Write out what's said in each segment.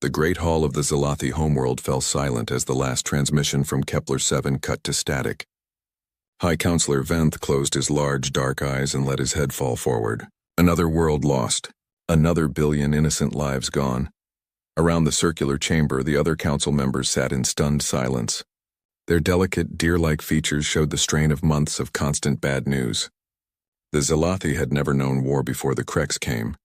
The great hall of the Zalathi homeworld fell silent as the last transmission from Kepler-7 cut to static. High Counselor Venth closed his large, dark eyes and let his head fall forward. Another world lost. Another billion innocent lives gone. Around the circular chamber, the other council members sat in stunned silence. Their delicate, deer-like features showed the strain of months of constant bad news. The Zalathi had never known war before the Krex came.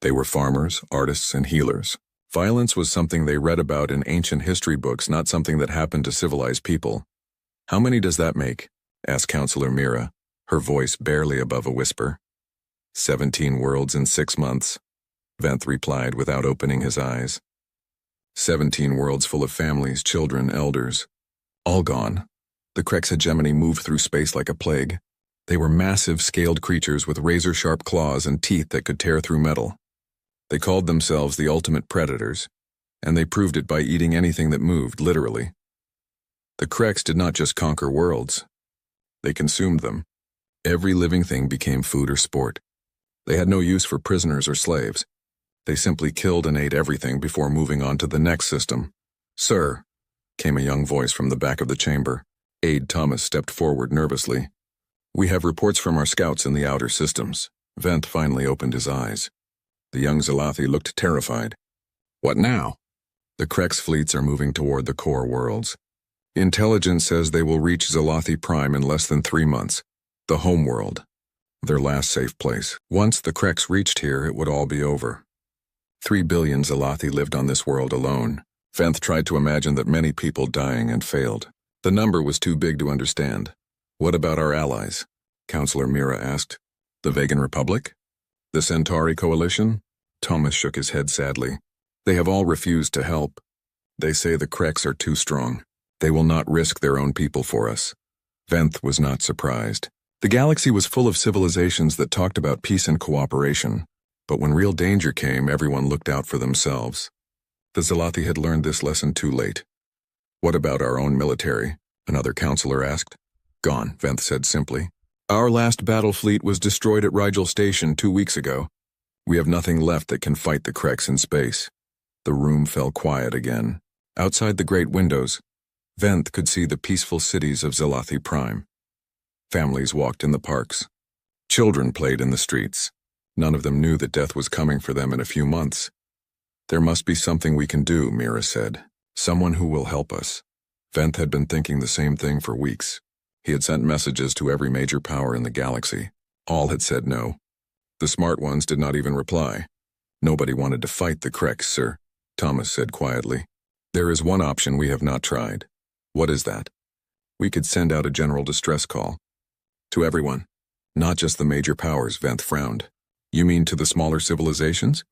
They were farmers, artists, and healers. Violence was something they read about in ancient history books, not something that happened to civilized people. "How many does that make?" asked Counselor Mira, her voice barely above a whisper. 17 worlds in 6 months, Venth replied without opening his eyes. 17 worlds full of families, children, elders. All gone. The Krex hegemony moved through space like a plague. They were massive, scaled creatures with razor-sharp claws and teeth that could tear through metal. They called themselves the ultimate predators, and they proved it by eating anything that moved, literally. The Krex did not just conquer worlds. They consumed them. Every living thing became food or sport. They had no use for prisoners or slaves. They simply killed and ate everything before moving on to the next system. "Sir," came a young voice from the back of the chamber. Aide Thomas stepped forward nervously. "We have reports from our scouts in the outer systems." Venth finally opened his eyes. The young Zalathi looked terrified. "What now?" "The Krex fleets are moving toward the core worlds. Intelligence says they will reach Zalathi Prime in less than 3 months. The home world. Their last safe place. Once the Krex reached here, it would all be over." 3 billion Zalathi lived on this world alone. Venth tried to imagine that many people dying and failed. The number was too big to understand. "What about our allies?" Counselor Mira asked. "The Vegan Republic? The Centauri Coalition?" Thomas shook his head sadly. "They have all refused to help. They say the Krex are too strong. They will not risk their own people for us." Venth was not surprised. The galaxy was full of civilizations that talked about peace and cooperation, but when real danger came, everyone looked out for themselves. The Zalathi had learned this lesson too late. "What about our own military?" another counselor asked. "Gone," Venth said simply. "Our last battle fleet was destroyed at Rigel Station 2 weeks ago. We have nothing left that can fight the Krex in space." The room fell quiet again. Outside the great windows, Venth could see the peaceful cities of Zalathi Prime. Families walked in the parks. Children played in the streets. None of them knew that death was coming for them in a few months. "There must be something we can do," Mira said. "Someone who will help us." Venth had been thinking the same thing for weeks. He had sent messages to every major power in the galaxy. All had said no. The smart ones did not even reply. "Nobody wanted to fight the Krex, sir," Thomas said quietly. "There is one option we have not tried." "What is that?" "We could send out a general distress call. To everyone. Not just the major powers," Venth frowned. "You mean to the smaller civilizations?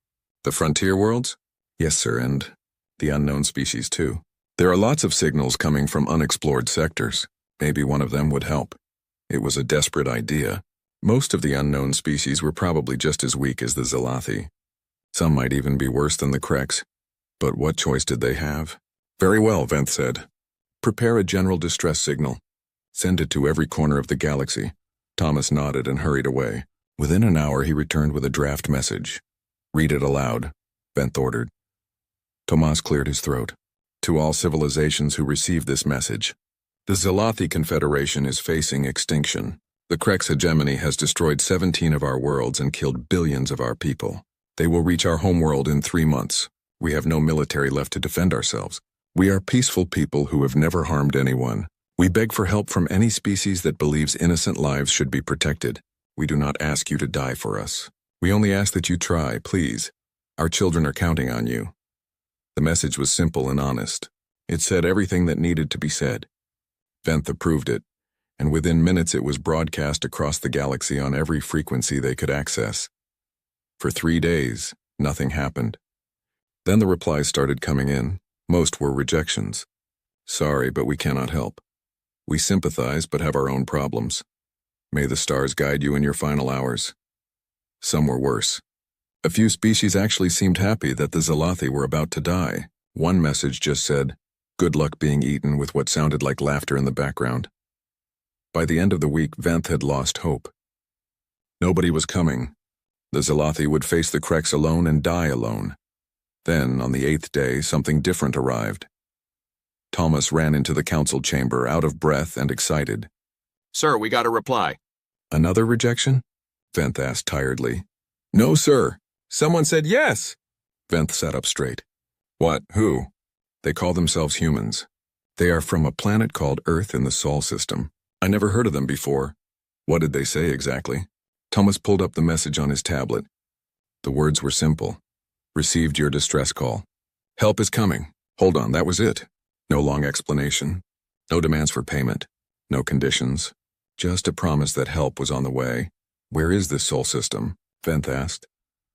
The frontier worlds?" "Yes, sir, and the unknown species, too. There are lots of signals coming from unexplored sectors. Maybe one of them would help." It was a desperate idea. Most of the unknown species were probably just as weak as the Zalathi. Some might even be worse than the Krex. But what choice did they have? "Very well," Venth said. "Prepare a general distress signal. Send it to every corner of the galaxy." Thomas nodded and hurried away. Within an hour he returned with a draft message. "Read it aloud," Venth ordered. Tomas cleared his throat. "To all civilizations who receive this message. The Zalathi Confederation is facing extinction. The Krex hegemony has destroyed 17 of our worlds and killed billions of our people. They will reach our homeworld in 3 months. We have no military left to defend ourselves. We are peaceful people who have never harmed anyone. We beg for help from any species that believes innocent lives should be protected. We do not ask you to die for us. We only ask that you try, please. Our children are counting on you." The message was simple and honest. It said everything that needed to be said. Venth approved it, and within minutes it was broadcast across the galaxy on every frequency they could access. For 3 days, nothing happened. Then the replies started coming in. Most were rejections. "Sorry, but we cannot help. We sympathize but have our own problems. May the stars guide you in your final hours." Some were worse. A few species actually seemed happy that the Zalathi were about to die. One message just said, "Good luck being eaten," with what sounded like laughter in the background. By the end of the week, Venth had lost hope. Nobody was coming. The Zalathi would face the Krex alone and die alone. Then, on the 8th day, something different arrived. Thomas ran into the council chamber, out of breath and excited. Sir, we got a reply. Another rejection? Venth asked tiredly. No, sir. Someone said yes. Venth sat up straight. What? Who? They call themselves humans. They are from a planet called Earth in the Sol system. I never heard of them before. What did they say exactly? Thomas pulled up the message on his tablet. The words were simple. Received your distress call. Help is coming. Hold on, that was it. No long explanation. No demands for payment. No conditions. Just a promise that help was on the way. Where is this Sol system? Venth asked.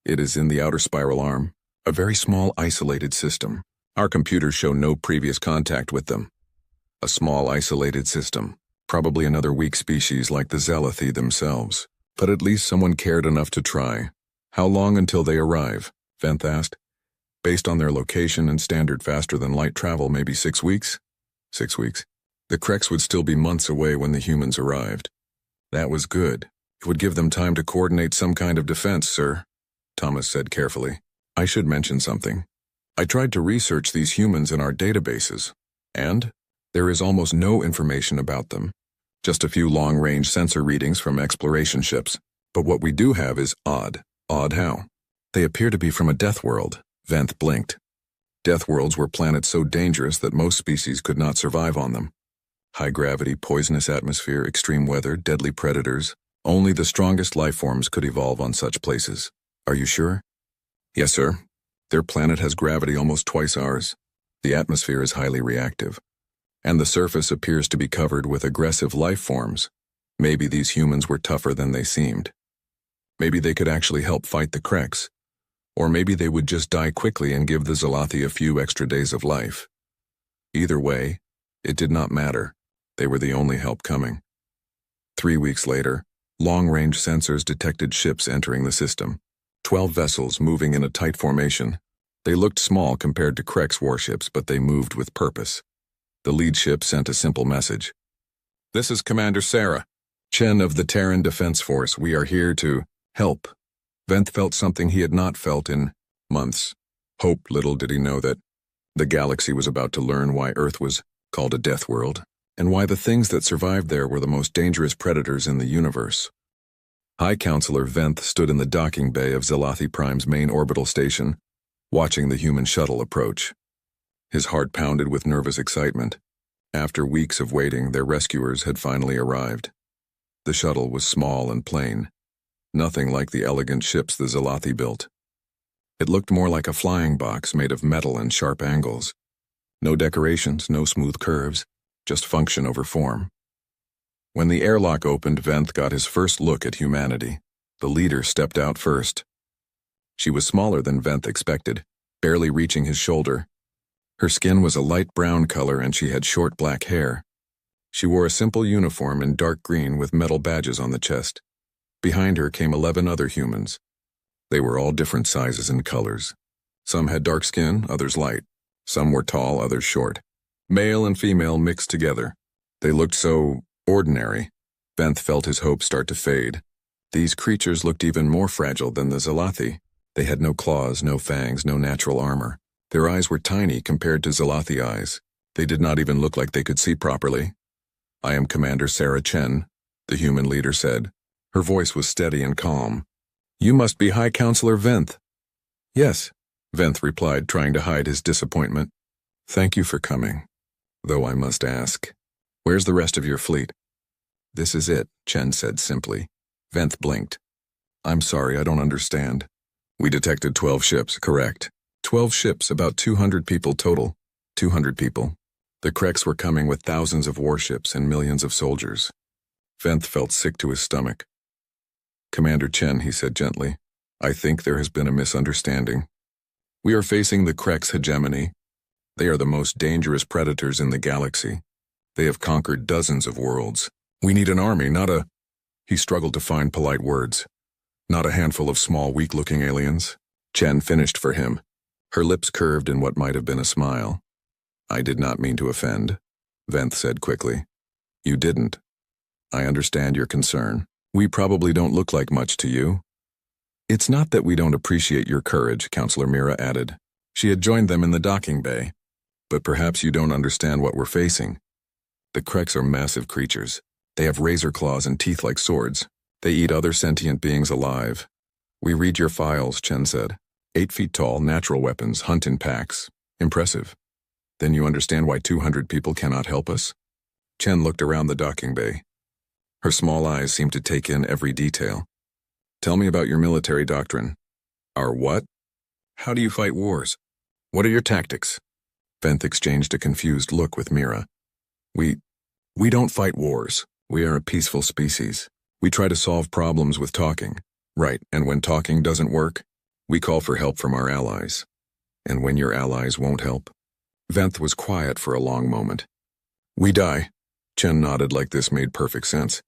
It is in the outer spiral arm. A very small, isolated system. Our computers show no previous contact with them. A small, isolated system. Probably another weak species like the Zelathi themselves. But at least someone cared enough to try. How long until they arrive? Venth asked. Based on their location and standard faster-than-light travel, maybe 6 weeks? 6 weeks. The Kreks would still be months away when the humans arrived. That was good. It would give them time to coordinate some kind of defense, sir, Thomas said carefully. I should mention something. I tried to research these humans in our databases, and there is almost no information about them. Just a few long-range sensor readings from exploration ships. But what we do have is odd. Odd how? They appear to be from a death world. Venth blinked. Death worlds were planets so dangerous that most species could not survive on them. High gravity, poisonous atmosphere, extreme weather, deadly predators. Only the strongest life forms could evolve on such places. Are you sure? Yes, sir. Their planet has gravity almost twice ours. The atmosphere is highly reactive. And the surface appears to be covered with aggressive life forms. Maybe these humans were tougher than they seemed. Maybe they could actually help fight the Kreks. Or maybe they would just die quickly and give the Zelathi a few extra days of life. Either way, it did not matter. They were the only help coming. 3 weeks later, long-range sensors detected ships entering the system. 12 vessels moving in a tight formation. They looked small compared to Kreks warships, but they moved with purpose. The lead ship sent a simple message. This is Commander Sarah, Chen of the Terran Defense Force. We are here to help. Venth felt something he had not felt in months. Hope, little did he know that the galaxy was about to learn why Earth was called a death world, and why the things that survived there were the most dangerous predators in the universe. High Counselor Venth stood in the docking bay of Zelathi Prime's main orbital station, watching the human shuttle approach. His heart pounded with nervous excitement. After weeks of waiting, their rescuers had finally arrived. The shuttle was small and plain, nothing like the elegant ships the Zelathi built. It looked more like a flying box made of metal and sharp angles. No decorations, no smooth curves, just function over form. When the airlock opened, Venth got his first look at humanity. The leader stepped out first. She was smaller than Venth expected, barely reaching his shoulder. Her skin was a light brown color and she had short black hair. She wore a simple uniform in dark green with metal badges on the chest. Behind her came 11 other humans. They were all different sizes and colors. Some had dark skin, others light. Some were tall, others short. Male and female mixed together. They looked so ordinary. Venth felt his hope start to fade. These creatures looked even more fragile than the Zelathi. They had no claws, no fangs, no natural armor. Their eyes were tiny compared to Zelathi eyes. They did not even look like they could see properly. I am Commander Sarah Chen, the human leader said. Her voice was steady and calm. You must be High Counselor Venth. Yes, Venth replied, trying to hide his disappointment. Thank you for coming. Though I must ask, where's the rest of your fleet? This is it, Chen said simply. Venth blinked. I'm sorry, I don't understand. We detected 12 ships, correct. 12 ships, about 200 people total. 200 people. The Kreks were coming with thousands of warships and millions of soldiers. Venth felt sick to his stomach. Commander Chen, he said gently, I think there has been a misunderstanding. We are facing the Kreks' hegemony. They are the most dangerous predators in the galaxy. They have conquered dozens of worlds. We need an army, not a... He struggled to find polite words. Not a handful of small, weak-looking aliens. Chen finished for him. Her lips curved in what might have been a smile. I did not mean to offend, Venth said quickly. You didn't. I understand your concern. We probably don't look like much to you. It's not that we don't appreciate your courage, Counselor Mira added. She had joined them in the docking bay. But perhaps you don't understand what we're facing. The Kreks are massive creatures. They have razor claws and teeth like swords. They eat other sentient beings alive. We read your files, Chen said. 8 feet tall, natural weapons, hunt in packs. Impressive. Then you understand why 200 people cannot help us? Chen looked around the docking bay. Her small eyes seemed to take in every detail. Tell me about your military doctrine. Our what? How do you fight wars? What are your tactics? Venth exchanged a confused look with Mira. We don't fight wars. We are a peaceful species. We try to solve problems with talking. Right, and when talking doesn't work, we call for help from our allies. And when your allies won't help? Venth was quiet for a long moment. We die. Chen nodded like this made perfect sense.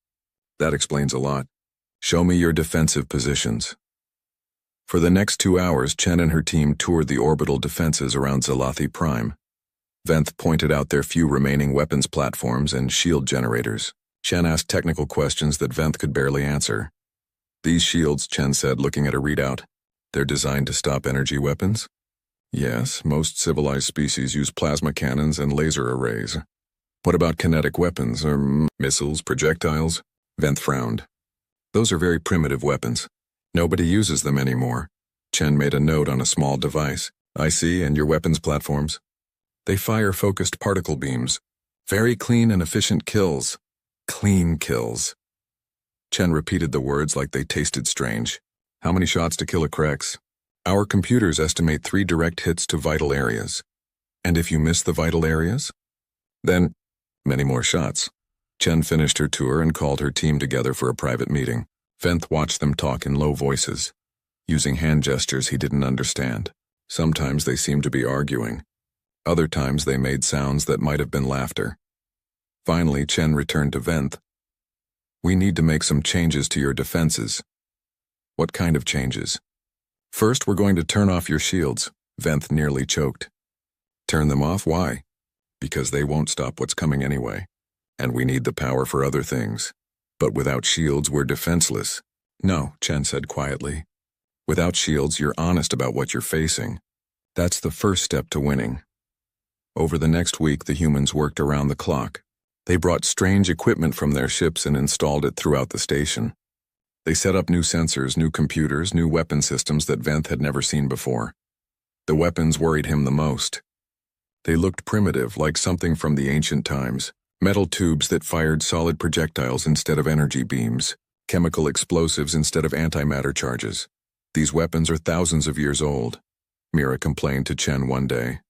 That explains a lot. Show me your defensive positions. For the next 2 hours, Chen and her team toured the orbital defenses around Zalathi Prime. Venth pointed out their few remaining weapons platforms and shield generators. Chen asked technical questions that Venth could barely answer. These shields, Chen said, looking at a readout, they're designed to stop energy weapons? Yes, most civilized species use plasma cannons and laser arrays. What about kinetic weapons, or missiles, projectiles? Venth frowned. Those are very primitive weapons. Nobody uses them anymore. Chen made a note on a small device. I see, and your weapons platforms? They fire focused particle beams. Very clean and efficient kills. Clean kills. Chen repeated the words like they tasted strange. How many shots to kill a Krex? Our computers estimate 3 direct hits to vital areas. And if you miss the vital areas? Then, many more shots. Chen finished her tour and called her team together for a private meeting. Venth watched them talk in low voices, using hand gestures he didn't understand. Sometimes they seemed to be arguing. Other times they made sounds that might have been laughter. Finally, Chen returned to Venth. We need to make some changes to your defenses. What kind of changes? First, we're going to turn off your shields. Venth nearly choked. Turn them off? Why? Because they won't stop what's coming anyway. And we need the power for other things. But without shields, we're defenseless. No, Chen said quietly. Without shields, you're honest about what you're facing. That's the first step to winning. Over the next week, the humans worked around the clock. They brought strange equipment from their ships and installed it throughout the station. They set up new sensors, new computers, new weapon systems that Venth had never seen before. The weapons worried him the most. They looked primitive, like something from the ancient times. Metal tubes that fired solid projectiles instead of energy beams. Chemical explosives instead of antimatter charges. These weapons are thousands of years old, Mira complained to Chen one day.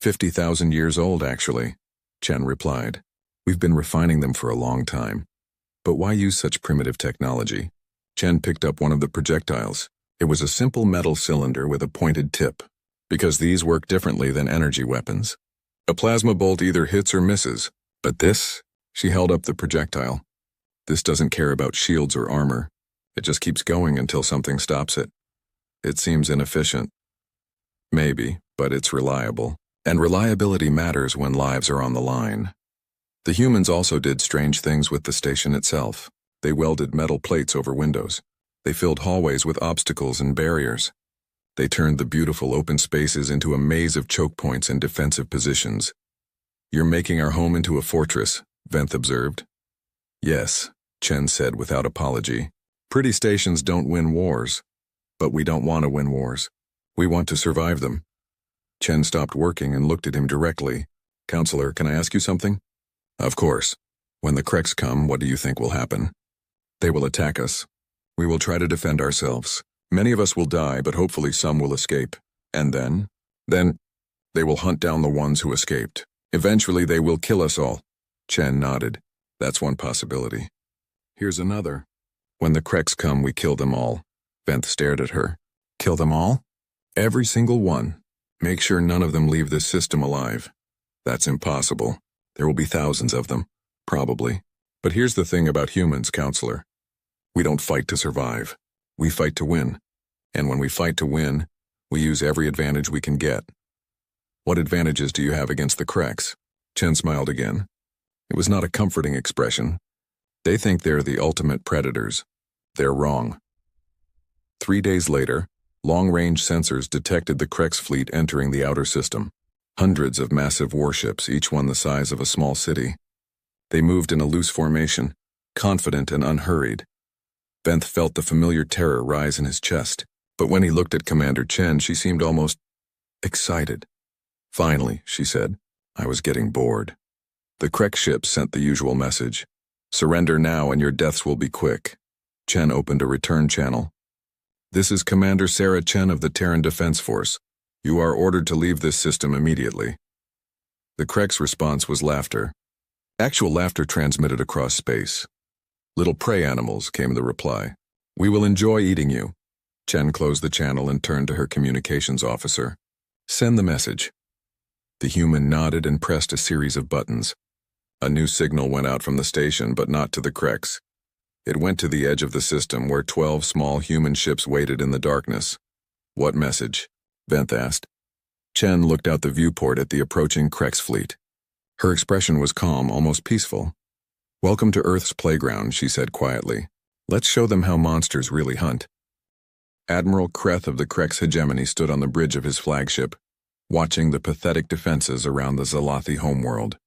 50,000 years old, actually, Chen replied. We've been refining them for a long time. But why use such primitive technology? Chen picked up one of the projectiles. It was a simple metal cylinder with a pointed tip. Because these work differently than energy weapons. A plasma bolt either hits or misses. But this? She held up the projectile. This doesn't care about shields or armor. It just keeps going until something stops it. It seems inefficient. Maybe, but it's reliable. And reliability matters when lives are on the line. The humans also did strange things with the station itself. They welded metal plates over windows. They filled hallways with obstacles and barriers. They turned the beautiful open spaces into a maze of choke points and defensive positions. You're making our home into a fortress, Venth observed. Yes, Chen said without apology. Pretty stations don't win wars. But we don't want to win wars. We want to survive them. Chen stopped working and looked at him directly. Counselor, can I ask you something? Of course. When the Kreks come, what do you think will happen? They will attack us. We will try to defend ourselves. Many of us will die, but hopefully some will escape. And then? Then, they will hunt down the ones who escaped. Eventually they will kill us all. Chen nodded. That's one possibility. Here's another. When the Kreks come, we kill them all. Venth stared at her. Kill them all? Every single one. Make sure none of them leave this system alive. That's impossible. There will be thousands of them. Probably. But here's the thing about humans, Counselor. We don't fight to survive. We fight to win. And when we fight to win, we use every advantage we can get. What advantages do you have against the Kreks? Chen smiled again. It was not a comforting expression. They think they're the ultimate predators. They're wrong. 3 days later, Long-range sensors detected the Krex fleet entering the outer system. Hundreds of massive warships, each one the size of a small city. They moved in a loose formation, confident and unhurried. Venth felt the familiar terror rise in his chest, but when he looked at Commander Chen, she seemed almost excited. "Finally," she said. "I was getting bored." The Krex ship sent the usual message. "Surrender now and your deaths will be quick." Chen opened a return channel. "This is Commander Sarah Chen of the Terran Defense Force. You are ordered to leave this system immediately." The Krex response was laughter. Actual laughter transmitted across space. "Little prey animals," came the reply. "We will enjoy eating you." Chen closed the channel and turned to her communications officer. "Send the message." The human nodded and pressed a series of buttons. A new signal went out from the station, but not to the Krex. It went to the edge of the system where 12 small human ships waited in the darkness. "What message?" Venth asked. Chen looked out the viewport at the approaching Krex fleet. Her expression was calm, almost peaceful. "Welcome to Earth's playground," she said quietly. "Let's show them how monsters really hunt." Admiral Kreth of the Krex hegemony stood on the bridge of his flagship, watching the pathetic defenses around the Zalathi homeworld.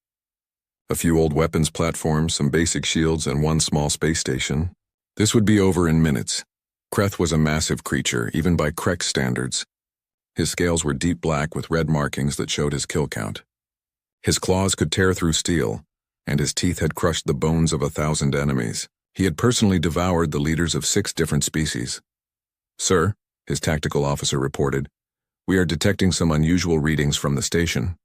A few old weapons platforms, some basic shields, and one small space station. This would be over in minutes. Kreth was a massive creature, even by Krex standards. His scales were deep black with red markings that showed his kill count. His claws could tear through steel, and his teeth had crushed the bones of 1,000 enemies. He had personally devoured the leaders of 6 different species. "Sir," his tactical officer reported, "we are detecting some unusual readings from the station."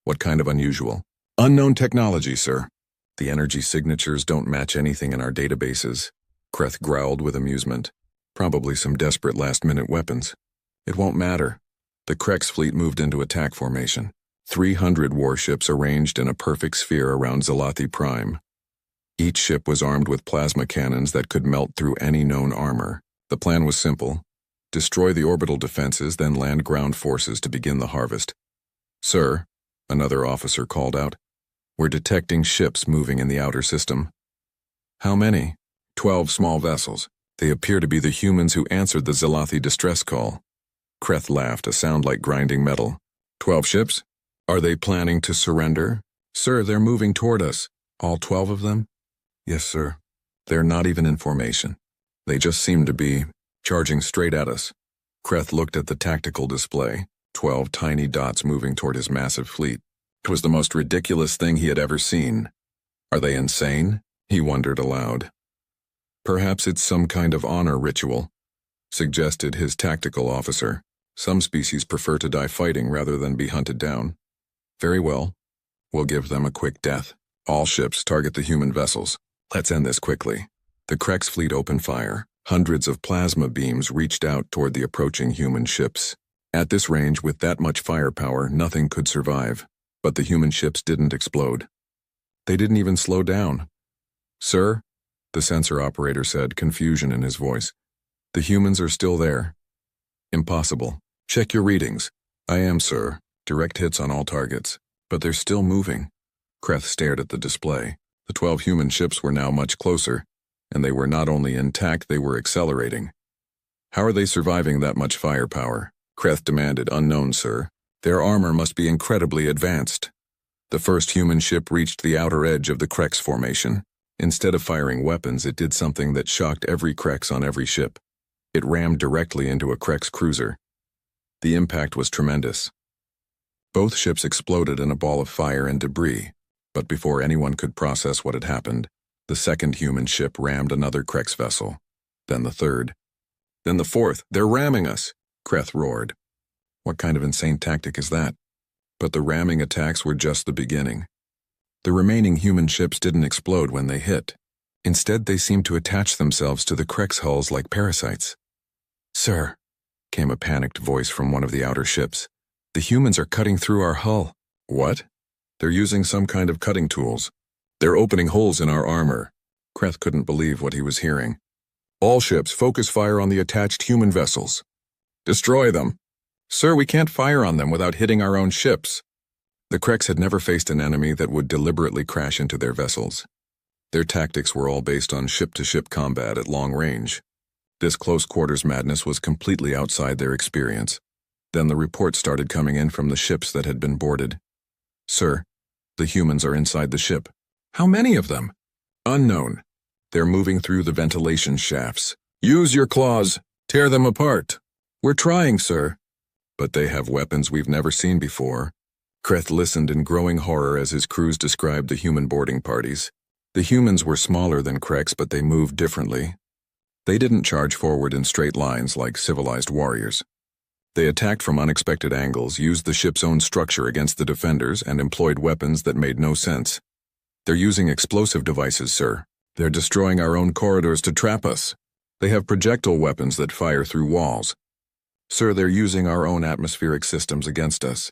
"What kind of unusual?" "Unknown technology, sir. The energy signatures don't match anything in our databases." Kreth growled with amusement. "Probably some desperate last-minute weapons." "It won't matter." The Krex fleet moved into attack formation. 300 warships arranged in a perfect sphere around Zalathi Prime. Each ship was armed with plasma cannons that could melt through any known armor. The plan was simple. Destroy the orbital defenses, then land ground forces to begin the harvest. "Sir," another officer called out, "we're detecting ships moving in the outer system." "How many?" 12 small vessels. They appear to be the humans who answered the Zalathi distress call." Kreth laughed, a sound like grinding metal. 12 ships? Are they planning to surrender?" "Sir, they're moving toward us." "All 12 of them?" "Yes, sir. They're not even in formation. They just seem to be charging straight at us." Kreth looked at the tactical display, 12 tiny dots moving toward his massive fleet. It was the most ridiculous thing he had ever seen. "Are they insane?" he wondered aloud. "Perhaps it's some kind of honor ritual," suggested his tactical officer. "Some species prefer to die fighting rather than be hunted down." "Very well. We'll give them a quick death. All ships target the human vessels. Let's end this quickly." The Krex fleet opened fire. Hundreds of plasma beams reached out toward the approaching human ships. At this range, with that much firepower, nothing could survive. But the human ships didn't explode. They didn't even slow down. "Sir," the sensor operator said, confusion in his voice. "The humans are still there." "Impossible. Check your readings." "I am, sir. Direct hits on all targets. But they're still moving." Kreth stared at the display. The 12 human ships were now much closer, and they were not only intact, they were accelerating. "How are they surviving that much firepower?" Kreth demanded. "Unknown, sir. Their armor must be incredibly advanced." The first human ship reached the outer edge of the Krex formation. Instead of firing weapons, it did something that shocked every Krex on every ship. It rammed directly into a Krex cruiser. The impact was tremendous. Both ships exploded in a ball of fire and debris, but before anyone could process what had happened, the second human ship rammed another Krex vessel. Then the third. Then the fourth. "They're ramming us!" Kreth roared. What kind of insane tactic is that? But the ramming attacks were just the beginning. The remaining human ships didn't explode when they hit. Instead, they seemed to attach themselves to the Krex hulls like parasites. "Sir," came a panicked voice from one of the outer ships. "The humans are cutting through our hull." "What?" "They're using some kind of cutting tools. They're opening holes in our armor." Kreth couldn't believe what he was hearing. "All ships, focus fire on the attached human vessels. Destroy them." "Sir, we can't fire on them without hitting our own ships." The Krex had never faced an enemy that would deliberately crash into their vessels. Their tactics were all based on ship-to-ship combat at long range. This close-quarters madness was completely outside their experience. Then the reports started coming in from the ships that had been boarded. "Sir, the humans are inside the ship." "How many of them?" "Unknown. They're moving through the ventilation shafts." "Use your claws. Tear them apart." "We're trying, sir." "But they have weapons we've never seen before." Kreth listened in growing horror as his crews described the human boarding parties. The humans were smaller than Krex, but they moved differently. They didn't charge forward in straight lines like civilized warriors. They attacked from unexpected angles, used the ship's own structure against the defenders, and employed weapons that made no sense. "They're using explosive devices, sir. They're destroying our own corridors to trap us. They have projectile weapons that fire through walls. Sir, they're using our own atmospheric systems against us.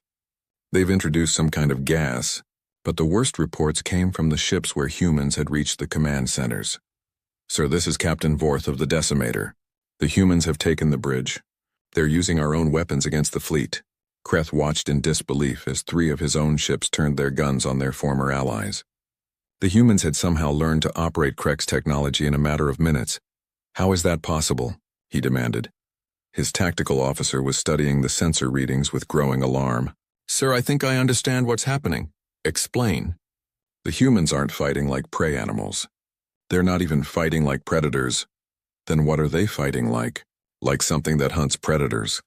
They've introduced some kind of gas, but the worst reports came from the ships where humans had reached the command centers. Sir, this is Captain Vorth of the Decimator. The humans have taken the bridge. They're using our own weapons against the fleet." Kreth watched in disbelief as 3 of his own ships turned their guns on their former allies. The humans had somehow learned to operate Krex's technology in a matter of minutes. "How is that possible?" he demanded. His tactical officer was studying the sensor readings with growing alarm. "Sir, I think I understand what's happening." "Explain." "The humans aren't fighting like prey animals. They're not even fighting like predators. Then what are they fighting like? Like something that hunts predators."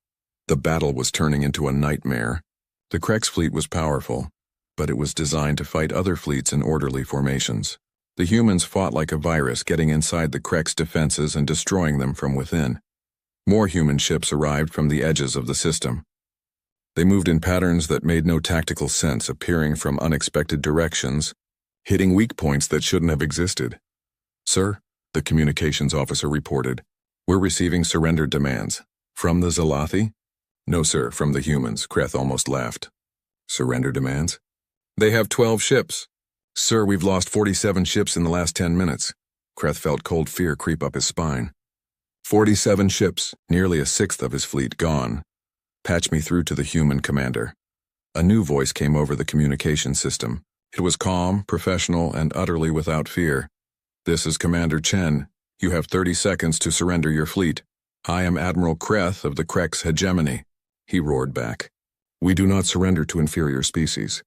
The battle was turning into a nightmare. The Krex fleet was powerful, but it was designed to fight other fleets in orderly formations. The humans fought like a virus, getting inside the Krex defenses and destroying them from within. More human ships arrived from the edges of the system. They moved in patterns that made no tactical sense, appearing from unexpected directions, hitting weak points that shouldn't have existed. "Sir," the communications officer reported, "we're receiving surrender demands." "From the Zalathi?" "No, sir, from the humans." Kreth almost laughed. "Surrender demands?" "They have 12 ships." "Sir, we've lost 47 ships in the last 10 minutes. Kreth felt cold fear creep up his spine. 47 ships, nearly a sixth of his fleet gone. "Patch me through to the human commander." A new voice came over the communication system. It was calm, professional, and utterly without fear. "This is Commander Chen. You have 30 seconds to surrender your fleet. I am Admiral Kreth of the Krex Hegemony." He roared back. "We do not surrender to inferior species."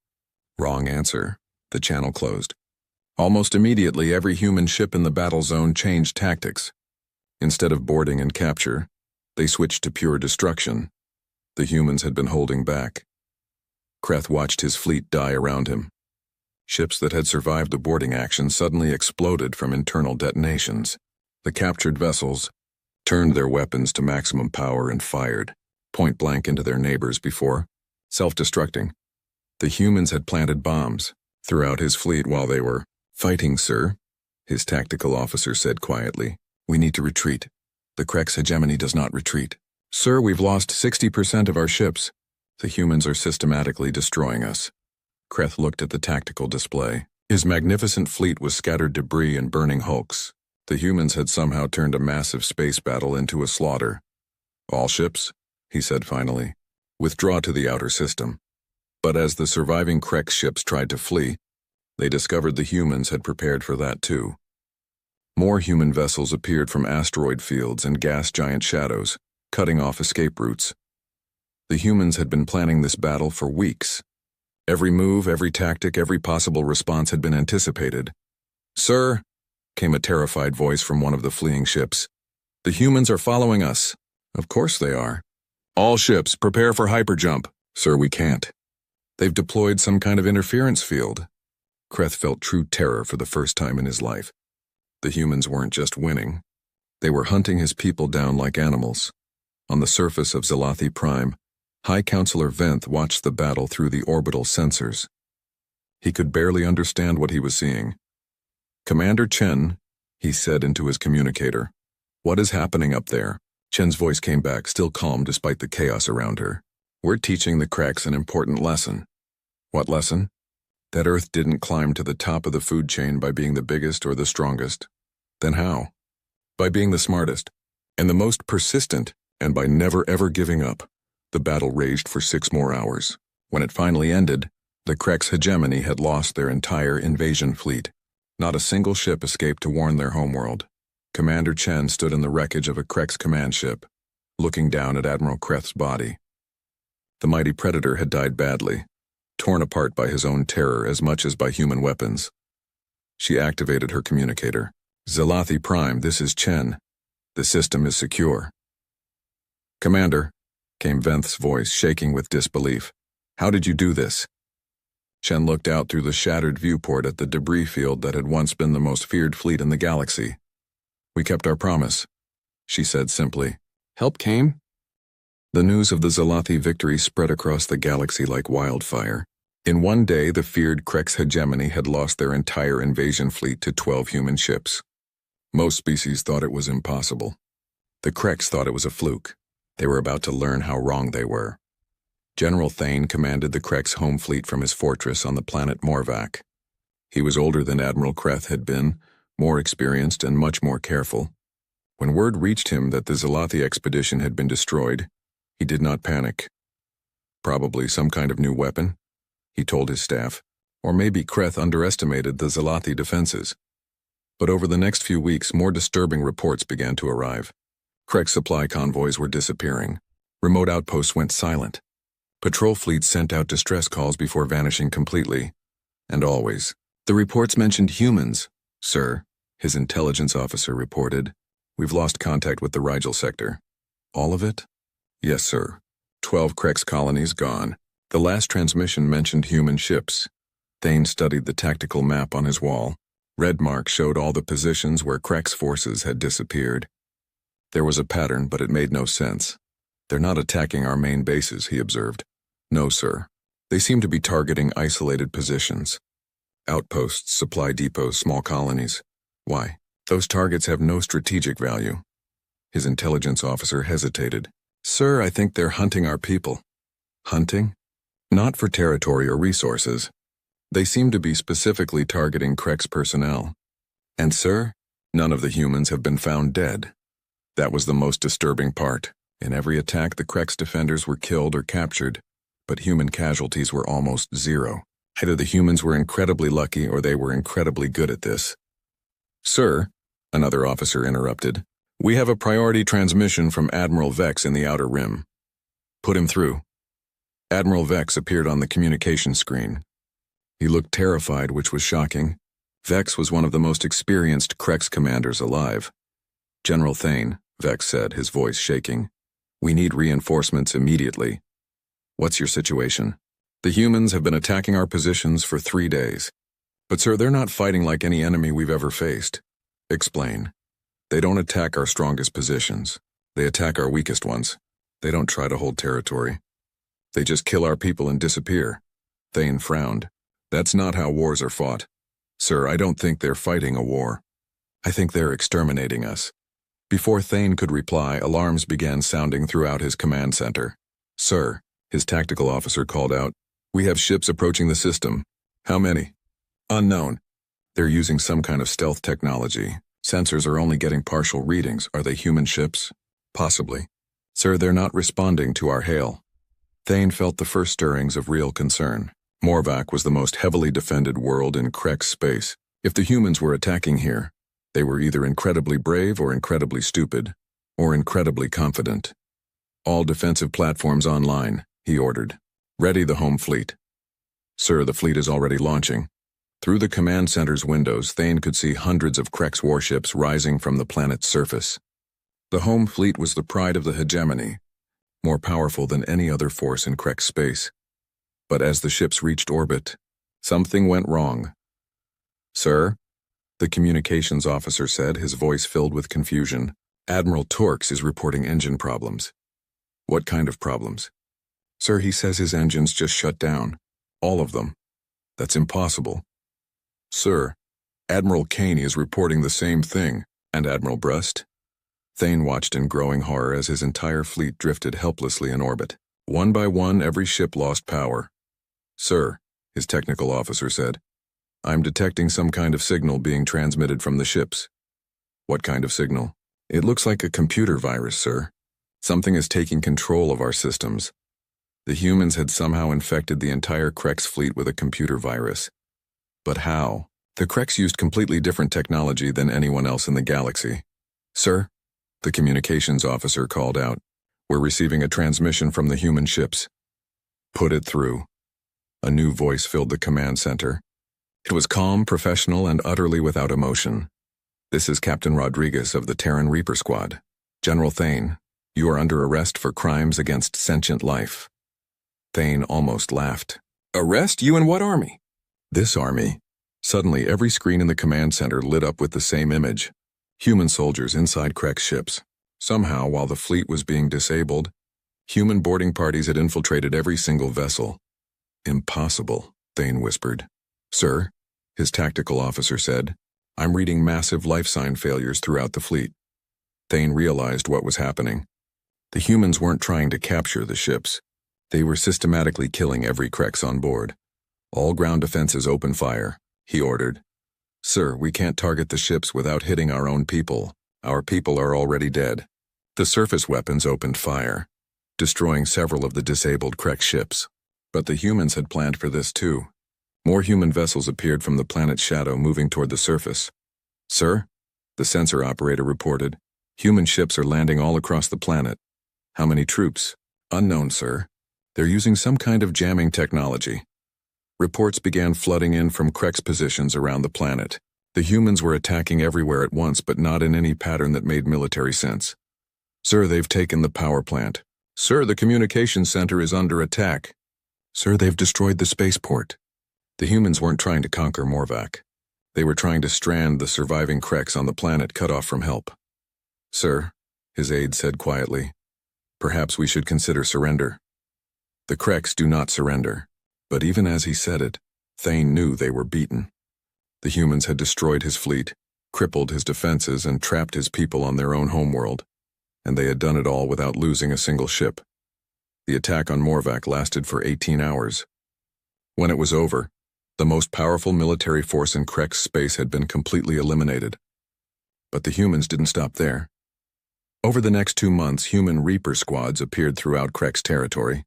Wrong answer. The channel closed. Almost immediately, every human ship in the battle zone changed tactics. Instead of boarding and capture, they switched to pure destruction. The humans had been holding back. Kreth watched his fleet die around him. Ships that had survived the boarding action suddenly exploded from internal detonations. The captured vessels turned their weapons to maximum power and fired, point blank into their neighbors before self-destructing. The humans had planted bombs throughout his fleet while they were fighting, sir, his tactical officer said quietly. "We need to retreat. The Krex Hegemony does not retreat." "Sir, we've lost 60% of our ships. The humans are systematically destroying us." Kreth looked at the tactical display. His magnificent fleet was scattered debris and burning hulks. The humans had somehow turned a massive space battle into a slaughter. "All ships," he said finally, "withdraw to the outer system." But as the surviving Krex ships tried to flee, they discovered the humans had prepared for that too. More human vessels appeared from asteroid fields and gas giant shadows, cutting off escape routes. The humans had been planning this battle for weeks. Every move, every tactic, every possible response had been anticipated. "Sir," came a terrified voice from one of the fleeing ships, "the humans are following us." "Of course they are." "All ships, prepare for hyperjump." "Sir, we can't. They've deployed some kind of interference field." Kreth felt true terror for the first time in his life. The humans weren't just winning. They were hunting his people down like animals. On the surface of Zalathi Prime, High Counselor Venth watched the battle through the orbital sensors. He could barely understand what he was seeing. "Commander Chen," he said into his communicator, "what is happening up there?" Chen's voice came back, still calm despite the chaos around her. "We're teaching the Krex an important lesson." "What lesson?" "That Earth didn't climb to the top of the food chain by being the biggest or the strongest." "Then how?" "By being the smartest, and the most persistent, and by never ever giving up." The battle raged for 6 more hours. When it finally ended, the Krex Hegemony had lost their entire invasion fleet. Not a single ship escaped to warn their homeworld. Commander Chen stood in the wreckage of a Krex command ship, looking down at Admiral Kreth's body. The mighty Predator had died badly, torn apart by his own terror as much as by human weapons. She activated her communicator. "Zalathi Prime, this is Chen. The system is secure." "Commander," came Venth's voice, shaking with disbelief. "How did you do this?" Chen looked out through the shattered viewport at the debris field that had once been the most feared fleet in the galaxy. "We kept our promise," she said simply. "Help came?" The news of the Zalathi victory spread across the galaxy like wildfire. In one day, the feared Krex hegemony had lost their entire invasion fleet to 12 human ships. Most species thought it was impossible. The Krex thought it was a fluke. They were about to learn how wrong they were. General Thane commanded the Krex home fleet from his fortress on the planet Morvac. He was older than Admiral Kreth had been, more experienced and much more careful. When word reached him that the Zalathi expedition had been destroyed, he did not panic. Probably some kind of new weapon, he told his staff, or maybe Kreth underestimated the Zalathi defenses. But over the next few weeks, more disturbing reports began to arrive. Krex supply convoys were disappearing. Remote outposts went silent. Patrol fleets sent out distress calls before vanishing completely. And always, the reports mentioned humans. "Sir," his intelligence officer reported, "we've lost contact with the Rigel sector." "All of it?" "Yes, sir. 12 Krex colonies gone. The last transmission mentioned human ships." Thane studied the tactical map on his wall. Red marks showed all the positions where Krex forces had disappeared. There was a pattern, but it made no sense. "They're not attacking our main bases," he observed. "No, sir. They seem to be targeting isolated positions. Outposts, supply depots, small colonies. Why? Those targets have no strategic value." His intelligence officer hesitated. "Sir, I think they're hunting our people." "Hunting?" "Not for territory or resources. They seem to be specifically targeting Krex personnel. And, sir, none of the humans have been found dead. That was the most disturbing part. In every attack, the Krex defenders were killed or captured, but human casualties were almost zero. Either the humans were incredibly lucky or they were incredibly good at this." "Sir," another officer interrupted, "we have a priority transmission from Admiral Vex in the Outer Rim." "Put him through." Admiral Vex appeared on the communication screen. He looked terrified, which was shocking. Vex was one of the most experienced Krex commanders alive. "General Thane," Vex said, his voice shaking, "we need reinforcements immediately." "What's your situation?" "The humans have been attacking our positions for 3 days. But sir, they're not fighting like any enemy we've ever faced." "Explain." "They don't attack our strongest positions. They attack our weakest ones. They don't try to hold territory. They just kill our people and disappear." Thane frowned. "That's not how wars are fought. Sir, I don't think they're fighting a war. I think they're exterminating us." Before Thane could reply, alarms began sounding throughout his command center. "Sir," his tactical officer called out, "we have ships approaching the system." "How many?" "Unknown. They're using some kind of stealth technology. Sensors are only getting partial readings. Are they human ships?" "Possibly." "Sir, they're not responding to our hail." Thane felt the first stirrings of real concern. Morvac was the most heavily defended world in Krex space. If the humans were attacking here, they were either incredibly brave or incredibly stupid, or incredibly confident. "All defensive platforms online," he ordered. "Ready the home fleet." "Sir, the fleet is already launching." Through the command center's windows, Thane could see hundreds of Krex warships rising from the planet's surface. The home fleet was the pride of the hegemony, more powerful than any other force in Krex space. But as the ships reached orbit, something went wrong. "Sir," the communications officer said, his voice filled with confusion, "Admiral Torx is reporting engine problems." "What kind of problems?" "Sir, he says his engines just shut down. All of them." "That's impossible." "Sir, Admiral Caney is reporting the same thing." "And Admiral Brust?" Thane watched in growing horror as his entire fleet drifted helplessly in orbit. One by one, every ship lost power. "Sir," his technical officer said, "I'm detecting some kind of signal being transmitted from the ships." "What kind of signal?" "It looks like a computer virus, sir. Something is taking control of our systems." The humans had somehow infected the entire Krex fleet with a computer virus. But how? The Krex used completely different technology than anyone else in the galaxy. Sir, the communications officer called out. We're receiving a transmission from the human ships. Put it through. A new voice filled the command center. It was calm, professional, and utterly without emotion. This is Captain Rodriguez of the Terran Reaper Squad. General Thane, you are under arrest for crimes against sentient life. Thane almost laughed. Arrest? You in what army? This army. Suddenly, every screen in the command center lit up with the same image. Human soldiers inside Krek's ships. Somehow, while the fleet was being disabled, human boarding parties had infiltrated every single vessel. Impossible, Thane whispered. Sir, his tactical officer said, I'm reading massive life sign failures throughout the fleet. Thane realized what was happening. The humans weren't trying to capture the ships. They were systematically killing every Krex on board. All ground defenses open fire, he ordered. Sir, we can't target the ships without hitting our own people. Our people are already dead. The surface weapons opened fire, destroying several of the disabled Krex ships. But the humans had planned for this too. More human vessels appeared from the planet's shadow moving toward the surface. Sir, the sensor operator reported, human ships are landing all across the planet. How many troops? Unknown, sir. They're using some kind of jamming technology. Reports began flooding in from Krex positions around the planet. The humans were attacking everywhere at once, but not in any pattern that made military sense. Sir, they've taken the power plant. Sir, the communications center is under attack. Sir, they've destroyed the spaceport. The humans weren't trying to conquer Morvac. They were trying to strand the surviving Krex on the planet cut off from help. Sir, his aide said quietly, perhaps we should consider surrender. The Krex do not surrender. But even as he said it, Thane knew they were beaten. The humans had destroyed his fleet, crippled his defenses, and trapped his people on their own homeworld. And they had done it all without losing a single ship. The attack on Morvac lasted for 18 hours. When it was over, the most powerful military force in Krex space had been completely eliminated. But the humans didn't stop there. Over the next 2 months, human Reaper squads appeared throughout Krex territory.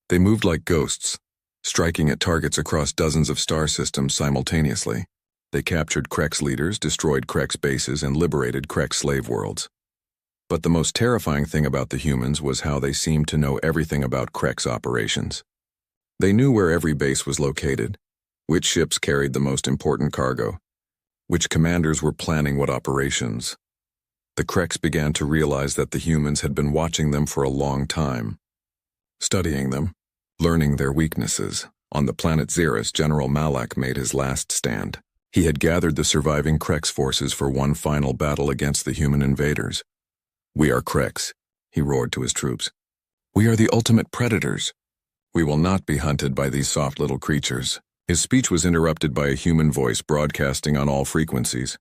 They moved like ghosts, striking at targets across dozens of star systems simultaneously. They captured Krex leaders, destroyed Krex bases, and liberated Krex slave worlds. But the most terrifying thing about the humans was how they seemed to know everything about Krex operations. They knew where every base was located, which ships carried the most important cargo, which commanders were planning what operations. The Krex began to realize that the humans had been watching them for a long time, studying them, learning their weaknesses. On the planet Xeris, General Malak made his last stand. He had gathered the surviving Krex forces for one final battle against the human invaders. We are Krex, he roared to his troops. We are the ultimate predators. We will not be hunted by these soft little creatures. His speech was interrupted by a human voice broadcasting on all frequencies.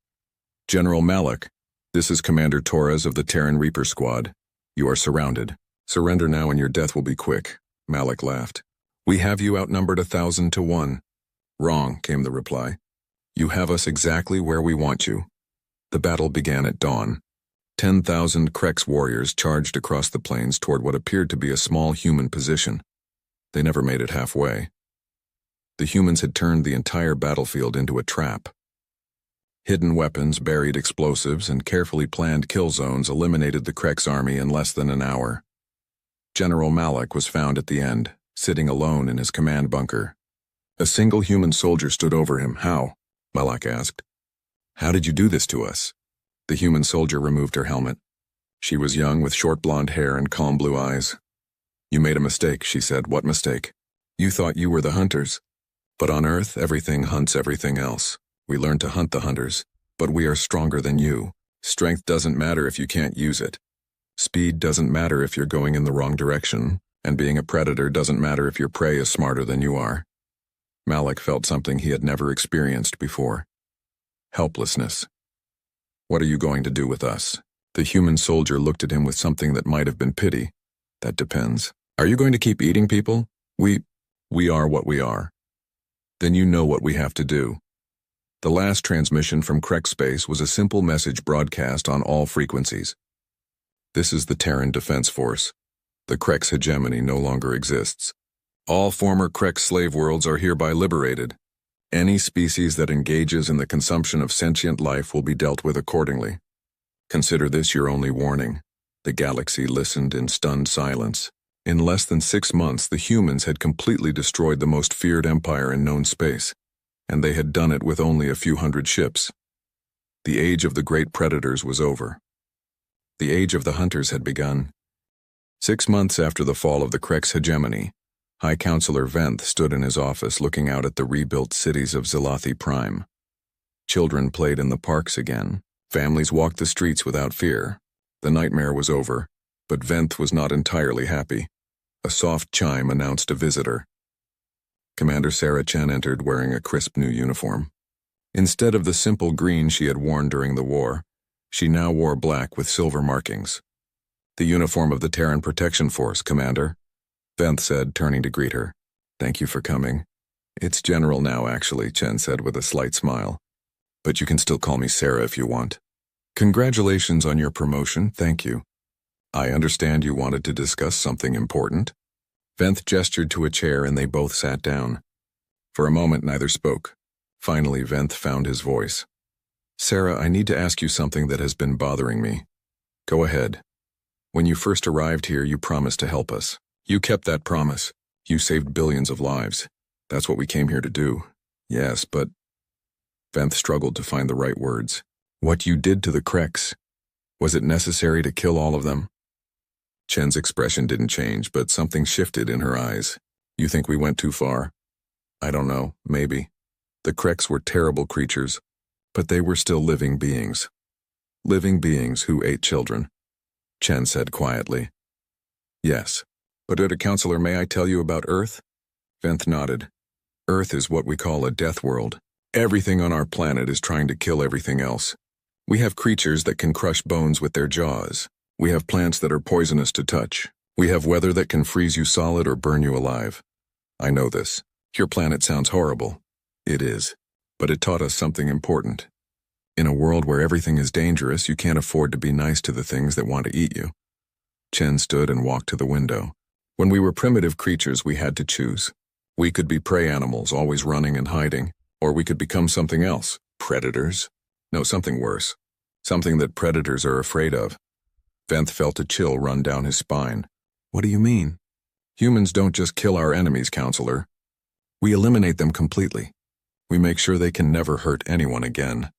General Malak, this is Commander Torres of the Terran Reaper Squad. You are surrounded. Surrender now and your death will be quick. Malak laughed. We have you outnumbered 1,000 to 1. Wrong, came the reply. You have us exactly where we want you. The battle began at dawn. 10,000 Krex warriors charged across the plains toward what appeared to be a small human position. They never made it halfway. The humans had turned the entire battlefield into a trap. Hidden weapons, buried explosives, and carefully planned kill zones eliminated the Krex army in less than an hour. General Malak was found at the end, sitting alone in his command bunker. A single human soldier stood over him. How? Malak asked. How did you do this to us? The human soldier removed her helmet. She was young with short blonde hair and calm blue eyes. You made a mistake, she said. What mistake? You thought you were the hunters. But on Earth, everything hunts everything else. We learned to hunt the hunters, but we are stronger than you. Strength doesn't matter if you can't use it. Speed doesn't matter if you're going in the wrong direction, and being a predator doesn't matter if your prey is smarter than you are. Malak felt something he had never experienced before. Helplessness. What are you going to do with us? The human soldier looked at him with something that might have been pity. That depends. Are you going to keep eating people? We are what we are. Then you know what we have to do. The last transmission from Krex space was a simple message broadcast on all frequencies. This is the Terran Defense Force. The Krex hegemony no longer exists. All former Krex slave worlds are hereby liberated. Any species that engages in the consumption of sentient life will be dealt with accordingly. Consider this your only warning. The galaxy listened in stunned silence. In less than 6 months, the humans had completely destroyed the most feared empire in known space, and they had done it with only a few hundred ships. The age of the great predators was over. The age of the hunters had begun. 6 months after the fall of the Krex hegemony, High Counselor Venth stood in his office looking out at the rebuilt cities of Zalathi Prime. Children played in the parks again. Families walked the streets without fear. The nightmare was over, but Venth was not entirely happy. A soft chime announced a visitor. Commander Sarah Chen entered wearing a crisp new uniform. Instead of the simple green she had worn during the war, she now wore black with silver markings. The uniform of the Terran Protection Force, Commander, Venth said, turning to greet her. Thank you for coming. It's General now, actually, Chen said with a slight smile. But you can still call me Sarah if you want. Congratulations on your promotion, thank you. I understand you wanted to discuss something important. Venth gestured to a chair and they both sat down. For a moment, neither spoke. Finally, Venth found his voice. Sarah, I need to ask you something that has been bothering me. Go ahead. When you first arrived here, you promised to help us. You kept that promise. You saved billions of lives. That's what we came here to do. Yes, but... Venth struggled to find the right words. What you did to the Krex. Was it necessary to kill all of them? Chen's expression didn't change, but something shifted in her eyes. You think we went too far? I don't know, maybe. The Krex were terrible creatures, but they were still living beings. Living beings who ate children. Chen said quietly. Yes. But Counselor, may I tell you about Earth? Venth nodded. Earth is what we call a death world. Everything on our planet is trying to kill everything else. We have creatures that can crush bones with their jaws. We have plants that are poisonous to touch. We have weather that can freeze you solid or burn you alive. I know this. Your planet sounds horrible. It is. But it taught us something important. In a world where everything is dangerous, you can't afford to be nice to the things that want to eat you. Chen stood and walked to the window. When we were primitive creatures, we had to choose. We could be prey animals, always running and hiding, or we could become something else. Predators? No, something worse. Something that predators are afraid of. Venth felt a chill run down his spine. What do you mean? Humans don't just kill our enemies, Counselor. We eliminate them completely. We make sure they can never hurt anyone again.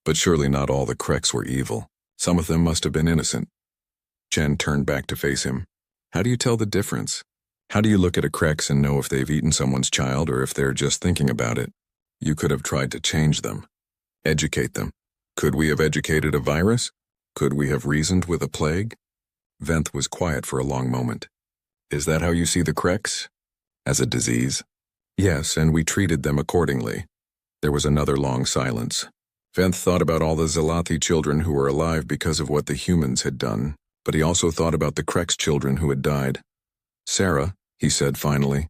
But surely not all the Krex were evil. Some of them must have been innocent. Chen turned back to face him. How do you tell the difference? How do you look at a Krex and know if they've eaten someone's child or if they're just thinking about it? You could have tried to change them. Educate them. Could we have educated a virus? Could we have reasoned with a plague? Venth was quiet for a long moment. Is that how you see the Krex? As a disease? Yes, and we treated them accordingly. There was another long silence. Venth thought about all the Zalathi children who were alive because of what the humans had done, but he also thought about the Krex children who had died. Sarah, he said finally,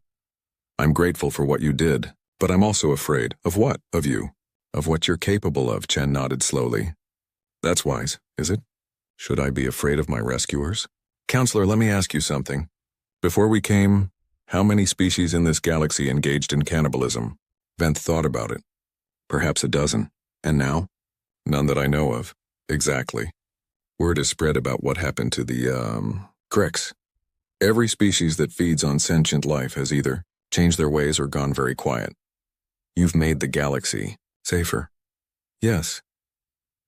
I'm grateful for what you did, but I'm also afraid. Of what? Of you. Of what you're capable of, Chen nodded slowly. That's wise, is it? Should I be afraid of my rescuers? Counselor, let me ask you something. Before we came, how many species in this galaxy engaged in cannibalism? Venth thought about it. Perhaps a dozen. And now? None that I know of. Exactly. Word is spread about what happened to the, Krex. Every species that feeds on sentient life has either changed their ways or gone very quiet. You've made the galaxy safer. Yes.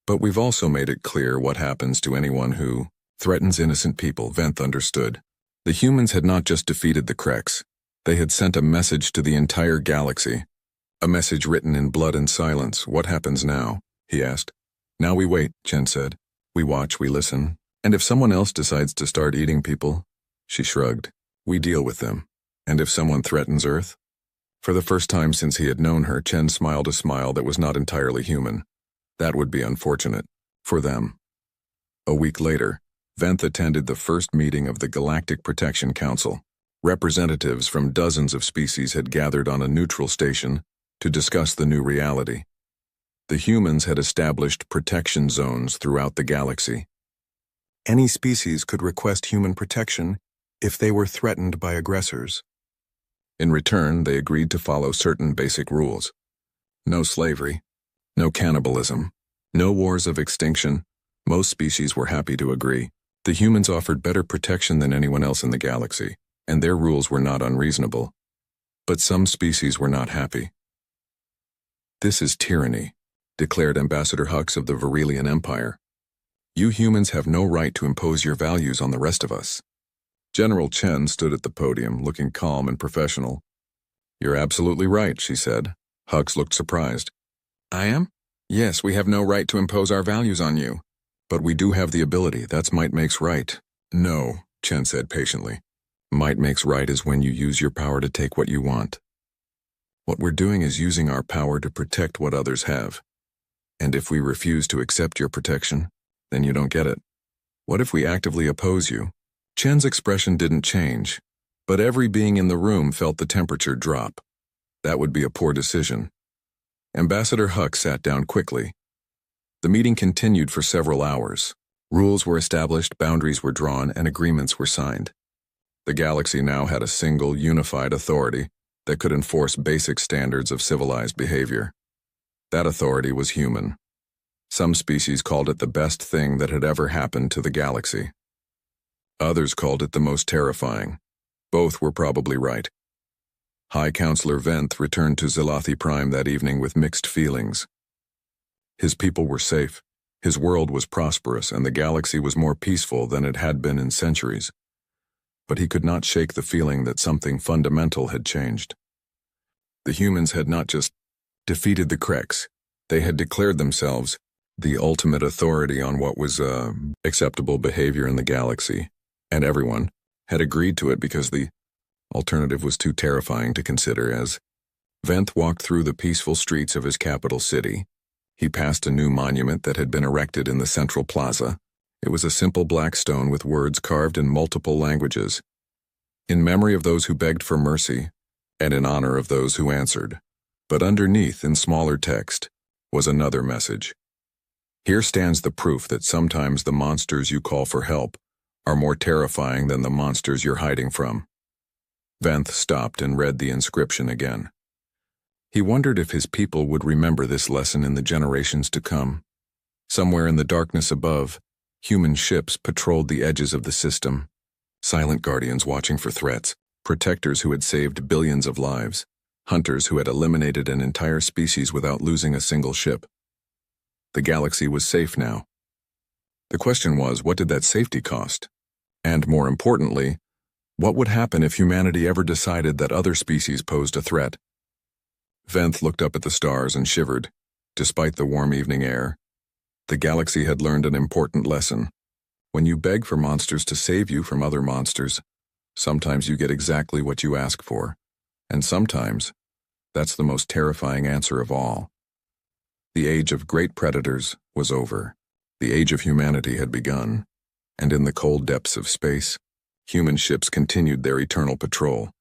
But we've also made it clear what happens to anyone who threatens innocent people, Venth understood. The humans had not just defeated the Krex. They had sent a message to the entire galaxy. A message written in blood and silence. What happens now? He asked. Now we wait, Chen said. We watch, we listen. And if someone else decides to start eating people, she shrugged, we deal with them. And if someone threatens Earth? For the first time since he had known her, Chen smiled a smile that was not entirely human. That would be unfortunate. For them. A week later, Venth attended the first meeting of the Galactic Protection Council. Representatives from dozens of species had gathered on a neutral station to discuss the new reality. The humans had established protection zones throughout the galaxy. Any species could request human protection if they were threatened by aggressors. In return, they agreed to follow certain basic rules. No slavery, no cannibalism, no wars of extinction, Most species were happy to agree. The humans offered better protection than anyone else in the galaxy, and their rules were not unreasonable. But some species were not happy. "This is tyranny," declared Ambassador Hux of the Verilian Empire. "You humans have no right to impose your values on the rest of us." General Chen stood at the podium, looking calm and professional. "You're absolutely right," she said. Hux looked surprised. "I am? Yes, we have no right to impose our values on you. But we do have the ability. That's might makes right." "No," Chen said patiently. "Might makes right is when you use your power to take what you want. What we're doing is using our power to protect what others have. And if we refuse to accept your protection, then you don't get it. What if we actively oppose you?" Chen's expression didn't change, but every being in the room felt the temperature drop. That would be a poor decision. Ambassador Hux sat down quickly. The meeting continued for several hours. Rules were established, boundaries were drawn, and agreements were signed. The galaxy now had a single, unified authority that could enforce basic standards of civilized behavior. That authority was human. Some species called it the best thing that had ever happened to the galaxy. Others called it the most terrifying. Both were probably right. High Counselor Venth returned to Zelathi Prime that evening with mixed feelings. His people were safe, his world was prosperous, and the galaxy was more peaceful than it had been in centuries. But he could not shake the feeling that something fundamental had changed. The humans had not just defeated the Kreks, they had declared themselves the ultimate authority on what was acceptable behavior in the galaxy, and everyone had agreed to it because the alternative was too terrifying to consider. As Venth walked through the peaceful streets of his capital city, he passed a new monument that had been erected in the central plaza. It was a simple black stone with words carved in multiple languages, in memory of those who begged for mercy and in honor of those who answered. But underneath, in smaller text, was another message. "Here stands the proof that sometimes the monsters you call for help are more terrifying than the monsters you're hiding from." Venth stopped and read the inscription again. He wondered if his people would remember this lesson in the generations to come. Somewhere in the darkness above, human ships patrolled the edges of the system, silent guardians watching for threats, protectors who had saved billions of lives, hunters who had eliminated an entire species without losing a single ship. The galaxy was safe now. The question was, what did that safety cost? And more importantly, what would happen if humanity ever decided that other species posed a threat? Venth looked up at the stars and shivered. Despite the warm evening air, the galaxy had learned an important lesson. When you beg for monsters to save you from other monsters, sometimes you get exactly what you ask for, and sometimes that's the most terrifying answer of all. The age of great predators was over. The age of humanity had begun, and in the cold depths of space, human ships continued their eternal patrol.